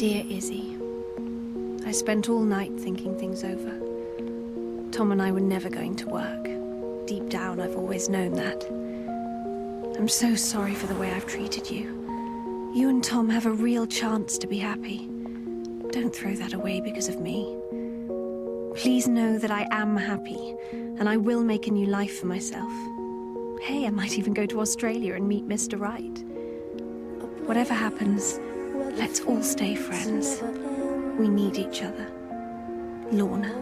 Dear Izzy, I spent all night thinking things over. Tom and I were never going to work. Deep down, I've always known that. I'm so sorry for the way I've treated you. You and Tom have a real chance to be happy. Don't throw that away because of me. Please know that I am happy, and I will make a new life for myself. Hey, I might even go to Australia and meet Mr. Right. Whatever happens, let's all stay friends. We need each other. Lorna.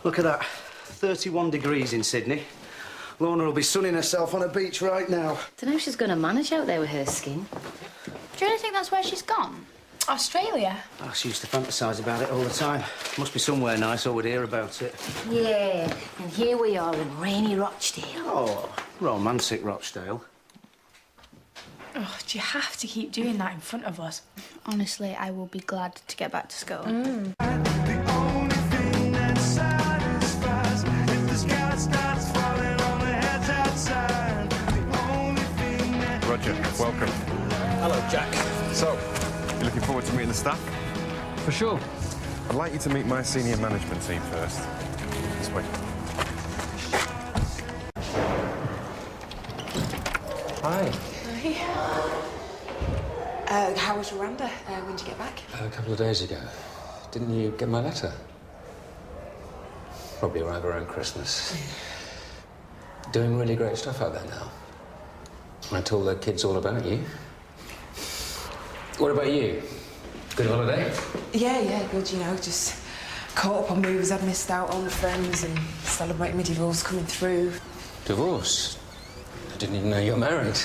Look at that. 31 degrees in Sydney. Lorna will be sunning herself on a beach right now. Don't know if she's going to manage out there with her skin. Do you really think that's where she's gone? Australia? Oh, she used to fantasise about it all the time. Must be somewhere nice, or we'd hear about it. Yeah, and here we are in rainy Rochdale. Oh, romantic Rochdale. Oh, do you have to keep doing that in front of us? Honestly, I will be glad to get back to school. Roger, welcome. Hello, Jack. So, you looking forward to meeting the staff? For sure. I'd like you to meet my senior management team first. This way. Hi. How was Rwanda? When did you get back? A couple of days ago. Didn't you get my letter? Probably arrived around Christmas. Doing really great stuff out there now. I told the kids all about you. What about you? Good holiday? Yeah, good, you know, just caught up on movies I'd missed out on, friends, and celebrating my divorce coming through. Divorce? I didn't even know you were married.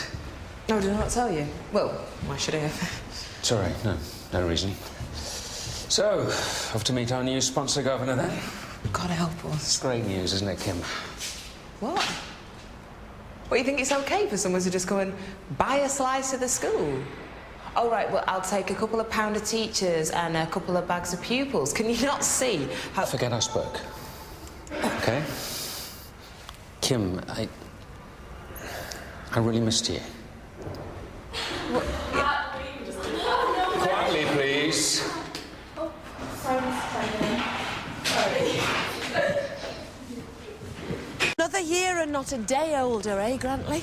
No, did I not tell you? Well, why should I have? Sorry, no reason. So, off to meet our new sponsor governor then? God help us. It's great news, isn't it, Kim? What? What, you think it's okay for someone to just go and buy a slice of the school? Oh, right, well, I'll take a couple of pound of teachers and a couple of bags of pupils. Can you not see how... Forget I spoke. Okay? Kim, I really missed you. What? Quietly, please. Oh, sorry, Another year and not a day older, eh, Grantley?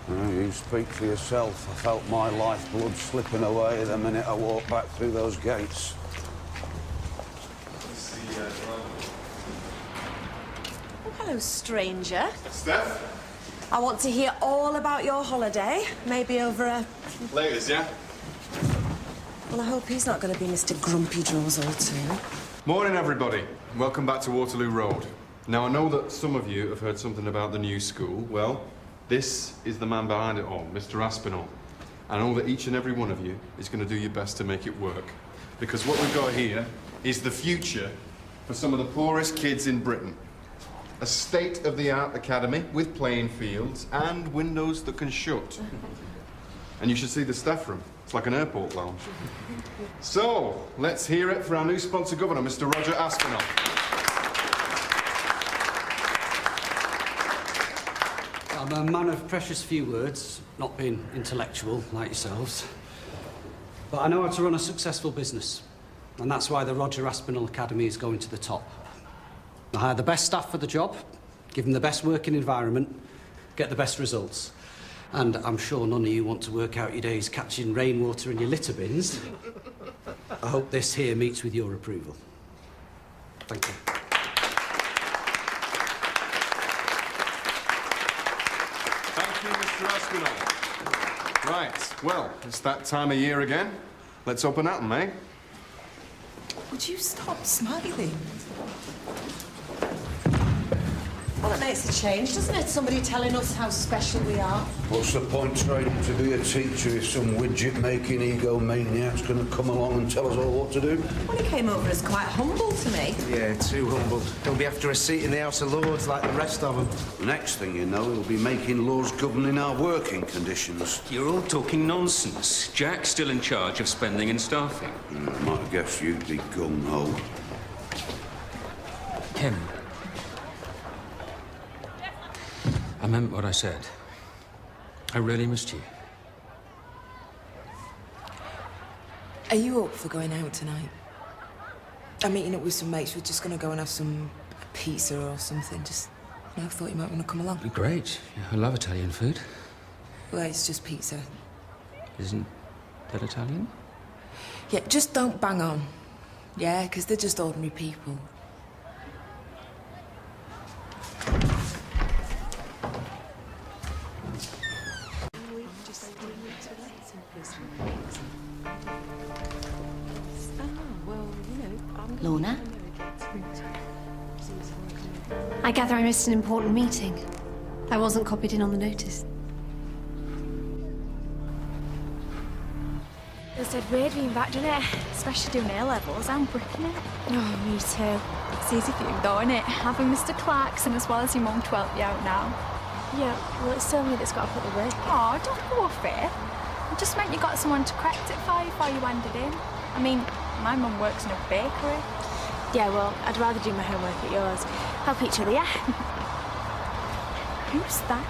You speak for yourself. I felt my lifeblood slipping away the minute I walked back through those gates. Oh, hello, stranger. Steph? I want to hear all about your holiday. Maybe over a... Ladies, yeah? Well, I hope he's not going to be Mr. Grumpy Draws all too. Morning, everybody. Welcome back to Waterloo Road. Now, I know that some of you have heard something about the new school. Well, this is the man behind it all, Mr. Aspinall. I know that each and every one of you is going to do your best to make it work. Because what we've got here is the future for some of the poorest kids in Britain. A state-of-the-art academy with playing fields and windows that can shut. And you should see the staff room. It's like an airport lounge. So, let's hear it for our new sponsor governor, Mr. Roger Aspinall. I'm a man of precious few words, not being intellectual like yourselves. But I know how to run a successful business. And that's why the Roger Aspinall Academy is going to the top. I hire the best staff for the job, give them the best working environment, get the best results. And I'm sure none of you want to work out your days catching rainwater in your litter bins. I hope this here meets with your approval. Thank you. Thank you, Mr. Aspinall. Right, well, it's that time of year again. Let's open at 'em, eh? Would you stop smiling? Makes a change, doesn't it? Somebody telling us how special we are. What's the point training to be a teacher if some widget-making egomaniac's going to come along and tell us all what to do? Well, he came over as quite humble to me. Yeah, too humble. He'll be after a seat in the House of Lords like the rest of them. Next thing you know, he'll be making laws governing our working conditions. You're all talking nonsense. Jack's still in charge of spending and staffing. I might have guessed you'd be gung-ho. Kim. I meant what I said. I really missed you. Are you up for going out tonight? I'm meeting up with some mates. We're just going to go and have some pizza or something. Just, I thought you might want to come along. Be great. Yeah, I love Italian food. Well, it's just pizza. Isn't that Italian? Yeah, just don't bang on. Yeah, because they're just ordinary people. Lorna? I gather I missed an important meeting. I wasn't copied in on the notice. It's dead weird being back, doesn't it? Especially doing A-levels. I'm bricking it. Oh, me too. It's easy for you, though, isn't it? Having Mr. Clarkson as well as your mum to help you out now. Yeah, well, it's still me that's got to put the work in. Oh, don't go off it. It just meant you got someone to correct it for you before you handed in. I mean, my mum works in a bakery. Yeah, well, I'd rather do my homework at yours. Help each other, yeah? Who's that?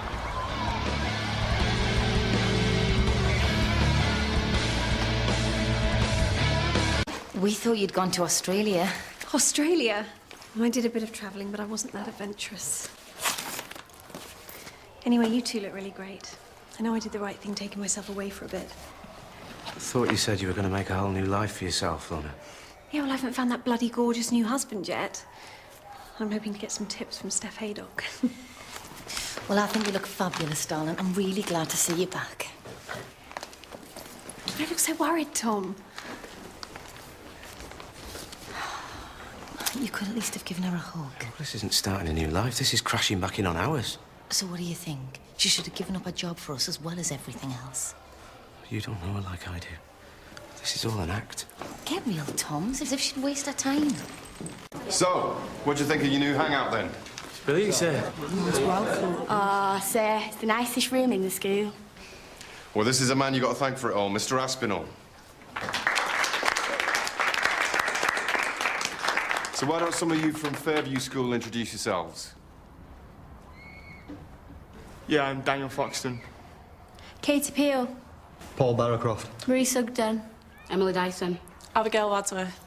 We thought you'd gone to Australia. Australia? I did a bit of travelling, but I wasn't that adventurous. Anyway, you two look really great. I know I did the right thing taking myself away for a bit. I thought you said you were going to make a whole new life for yourself, Lorna. Yeah, well, I haven't found that bloody gorgeous new husband yet. I'm hoping to get some tips from Steph Haydock. Well, I think you look fabulous, darling. I'm really glad to see you back. I look so worried, Tom. You could at least have given her a hug. Well, this isn't starting a new life. This is crashing back in on ours. So what do you think? She should have given up her job for us as well as everything else. You don't know her like I do. This is all an act. Get real, Tom, as if she'd waste her time. So, what do you think of your new hangout then? It's brilliant, sir. It's welcome. Ah, sir, it's the nicest room in the school. Well, this is a man you got to thank for it all, Mr. Aspinall. So why don't some of you from Fairview School introduce yourselves? Yeah, I'm Daniel Foxton. Katie Peel. Paul Barrowcroft. Marie Sugden. Emily Dyson. Abigail Wadsworth.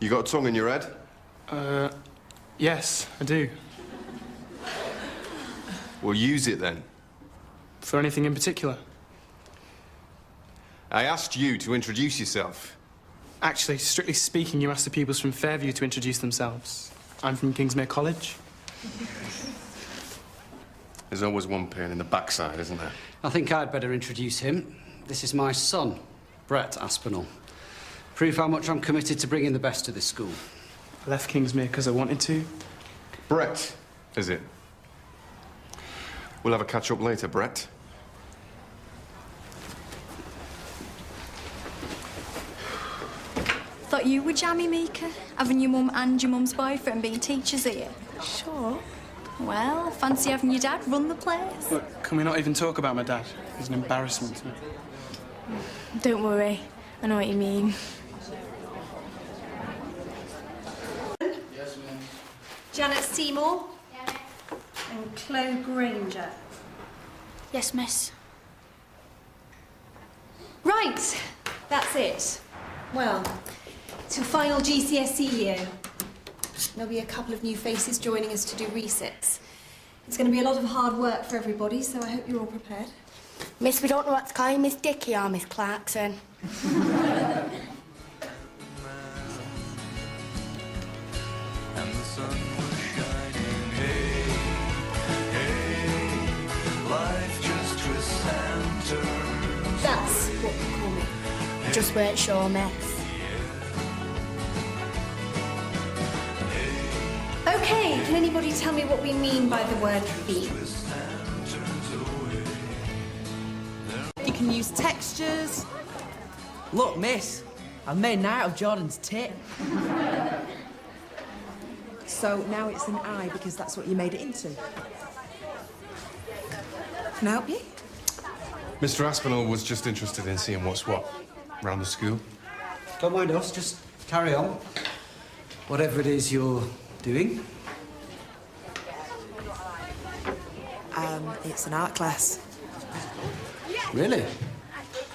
You got a tongue in your head? Yes, I do. Well, use it then. For anything in particular? I asked you to introduce yourself. Actually, strictly speaking, you asked the pupils from Fairview to introduce themselves. I'm from Kingsmere College. There's always one pain in the backside, isn't there? I think I'd better introduce him. This is my son, Brett Aspinall. Prove how much I'm committed to bringing the best to this school. I left Kingsmere because I wanted to. Brett, is it? We'll have a catch-up later, Brett. Thought you were jammy, Mika, having your mum and your mum's boyfriend being teachers here. Sure. Well, I fancy having your dad run the place. Look, can we not even talk about my dad? He's an embarrassment to me. Don't worry, I know what you mean. Janet Seymour. And Chloe Granger. Yes, miss. Right, that's it. Well, it's your final GCSE year. There'll be a couple of new faces joining us to do resits. It's going to be a lot of hard work for everybody, so I hope you're all prepared. Miss, we don't know what to call you, Miss Dickey or Miss Clarkson. That's what we call me. Just wait, show, miss. Okay, can anybody tell me what we mean by the word be? You can use textures. Look, miss, I've made an art of Jordan's tit. So now it's an eye because that's what you made it into. Can I help you? Mr. Aspinall was just interested in seeing what's what around the school. Don't mind us, just carry on. Whatever it is you're doing. It's an art class. Really?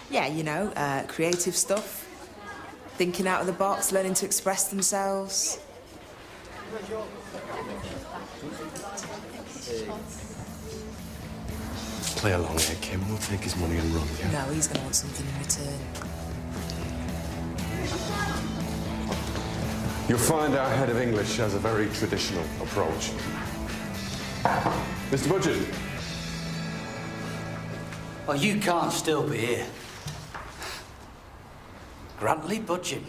Yeah, you know, creative stuff. Thinking out of the box, learning to express themselves. Play along here, Kim. We'll take his money and run, yeah? No, he's going to want something in return. You'll find our head of English has a very traditional approach. Mr. Budgeon. Well, you can't still be here. Grantley Budgeon.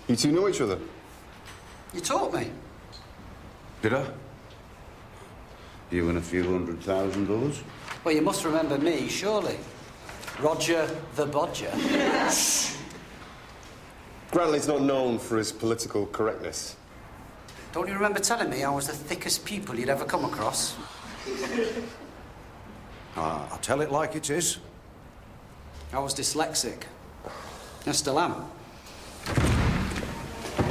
You two know each other? You taught me. Did I? You and a few $100,000? Well, you must remember me, surely. Roger the Bodger. Grantley's not known for his political correctness. Don't you remember telling me I was the thickest pupil you'd ever come across? I tell it like it is. I was dyslexic. I still am.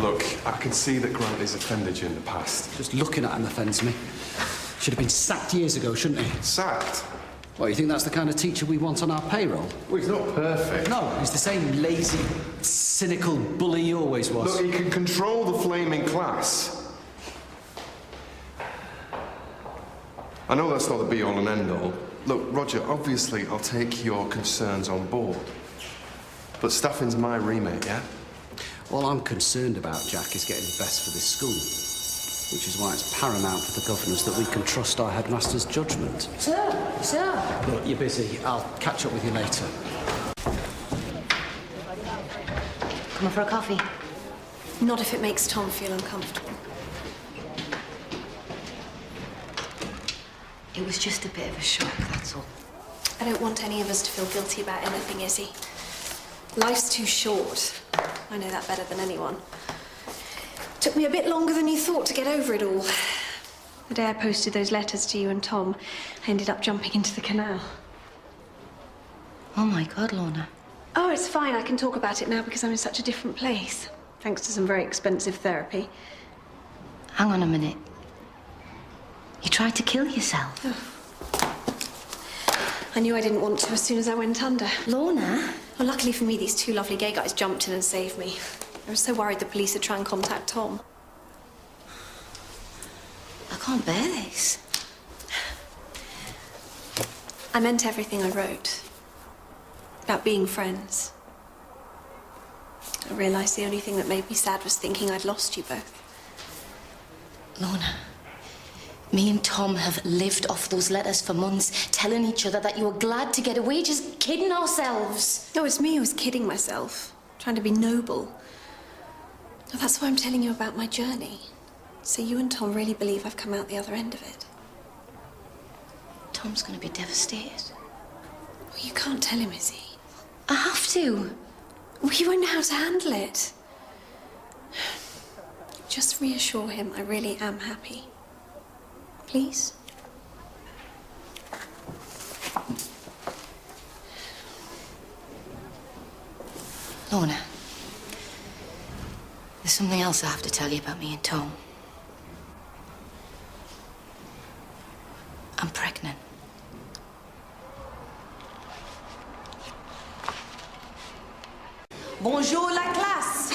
Look, I can see that Grantley's offended you in the past. Just looking at him offends me. Should have been sacked years ago, shouldn't he? Sacked? Well, you think that's the kind of teacher we want on our payroll? Well, he's not perfect. No, he's the same lazy, cynical bully he always was. Look, he can control the flaming class. I know that's not the be-all and end-all. Look, Roger, obviously I'll take your concerns on board. But staffing's my remit, yeah? All I'm concerned about, Jack, is getting the best for this school. Which is why it's paramount for the governors that we can trust our headmaster's judgment. Sir. Look, you're busy. I'll catch up with you later. Come on for a coffee. Not if it makes Tom feel uncomfortable. It was just a bit of a shock, that's all. I don't want any of us to feel guilty about anything, Izzy. Life's too short. I know that better than anyone. Took me a bit longer than you thought to get over it all. The day I posted those letters to you and Tom, I ended up jumping into the canal. Oh, my God, Lorna. Oh, it's fine. I can talk about it now because I'm in such a different place. Thanks to some very expensive therapy. Hang on a minute. You tried to kill yourself. I knew I didn't want to as soon as I went under. Lorna? Well, luckily for me, these two lovely gay guys jumped in and saved me. I was so worried the police would try and contact Tom. I can't bear this. I meant everything I wrote. About being friends. I realised the only thing that made me sad was thinking I'd lost you both. Lorna, me and Tom have lived off those letters for months, telling each other that you were glad to get away, just kidding ourselves. No, it's me who was kidding myself, trying to be noble. Well, that's why I'm telling you about my journey. So you and Tom really believe I've come out the other end of it? Tom's going to be devastated. Well, you can't tell him, is he? I have to. Well, he won't know how to handle it. Just reassure him I really am happy. Please? Lorna, there's something else I have to tell you about me and Tom. I'm pregnant. Bonjour, la classe.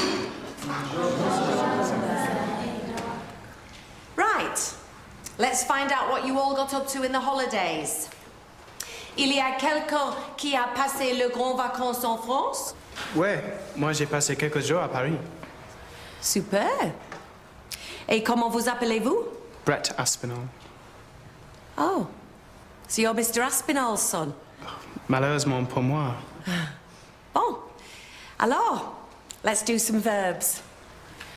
Right. Let's find out what you all got up to in the holidays. Il y a quelqu'un qui a passé le grand vacances en France? Ouais, moi j'ai passé quelques jours à Paris. Super. Et comment vous appelez-vous? Brett Aspinall. Oh. So you're Mr. Aspinall's son? Malheureusement pour moi. Bon. Alors, let's do some verbs.